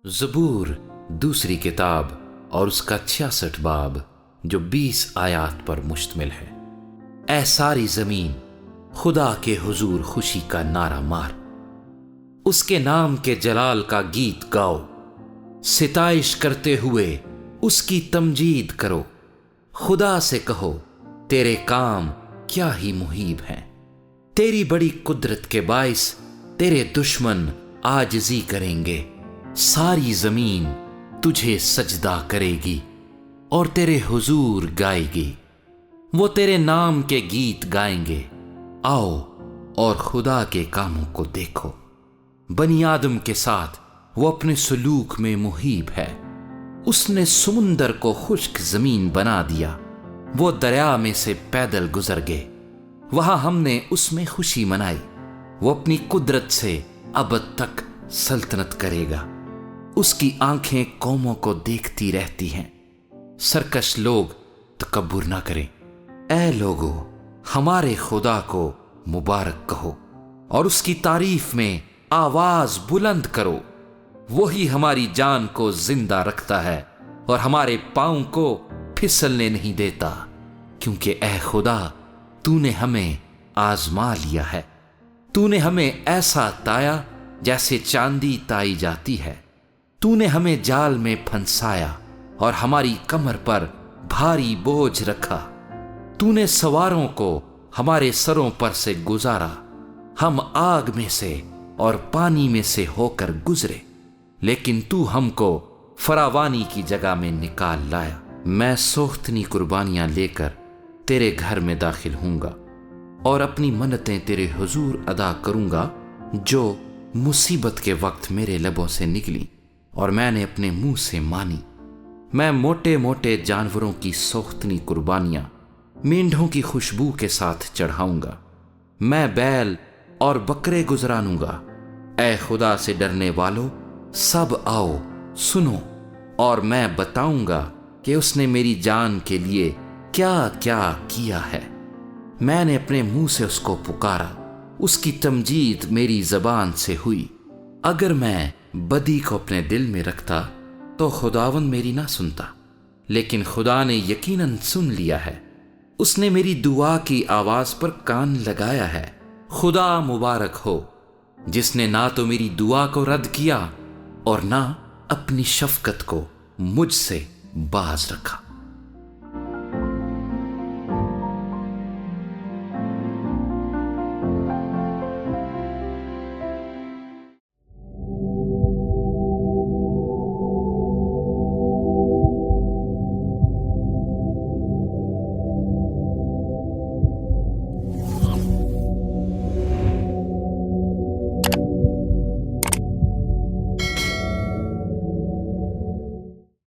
زبور دوسری کتاب اور اس کا 66 باب جو 20 آیات پر مشتمل ہے۔ اے ساری زمین خدا کے حضور خوشی کا نعرہ مار، اس کے نام کے جلال کا گیت گاؤ، ستائش کرتے ہوئے اس کی تمجید کرو۔ خدا سے کہو تیرے کام کیا ہی محیب ہیں، تیری بڑی قدرت کے باعث تیرے دشمن عاجزی کریں گے۔ ساری زمین تجھے سجدہ کرے گی اور تیرے حضور گائے گی، وہ تیرے نام کے گیت گائیں گے۔ آؤ اور خدا کے کاموں کو دیکھو، بنی آدم کے ساتھ وہ اپنے سلوک میں محیب ہے۔ اس نے سمندر کو خشک زمین بنا دیا، وہ دریا میں سے پیدل گزر گئے، وہاں ہم نے اس میں خوشی منائی۔ وہ اپنی قدرت سے ابد تک سلطنت کرے گا، اس کی آنکھیں قوموں کو دیکھتی رہتی ہیں۔ سرکش لوگ تکبر نہ کریں، اے لوگو ہمارے خدا کو مبارک کہو اور اس کی تعریف میں آواز بلند کرو۔ وہی ہماری جان کو زندہ رکھتا ہے اور ہمارے پاؤں کو پھسلنے نہیں دیتا، کیونکہ اے خدا تو نے ہمیں آزما لیا ہے۔ تو نے ہمیں ایسا تایا جیسے چاندی تائی جاتی ہے، تو نے ہمیں جال میں پھنسایا اور ہماری کمر پر بھاری بوجھ رکھا۔ تو نے سواروں کو ہمارے سروں پر سے گزارا، ہم آگ میں سے اور پانی میں سے ہو کر گزرے، لیکن تو ہم کو فراوانی کی جگہ میں نکال لایا۔ میں سوختنی قربانیاں لے کر تیرے گھر میں داخل ہوں گا اور اپنی منتیں تیرے حضور ادا کروں گا جو مصیبت کے وقت میرے لبوں سے نکلی اور میں نے اپنے منہ سے مانی۔ میں موٹے موٹے جانوروں کی سوختنی قربانیاں مینڈھوں کی خوشبو کے ساتھ چڑھاؤں گا۔ میں بیل اور بکرے گزرانوں گا۔ اے خدا سے ڈرنے والو سب آؤ سنو، اور میں بتاؤں گا کہ اس نے میری جان کے لیے کیا کیا کیا ہے۔ میں نے اپنے منہ سے اس کو پکارا، اس کی تمجید میری زبان سے ہوئی۔ اگر میں بدی کو اپنے دل میں رکھتا تو خداوند میری نہ سنتا، لیکن خدا نے یقیناً سن لیا ہے، اس نے میری دعا کی آواز پر کان لگایا ہے۔ خدا مبارک ہو جس نے نہ تو میری دعا کو رد کیا اور نہ اپنی شفقت کو مجھ سے باز رکھا۔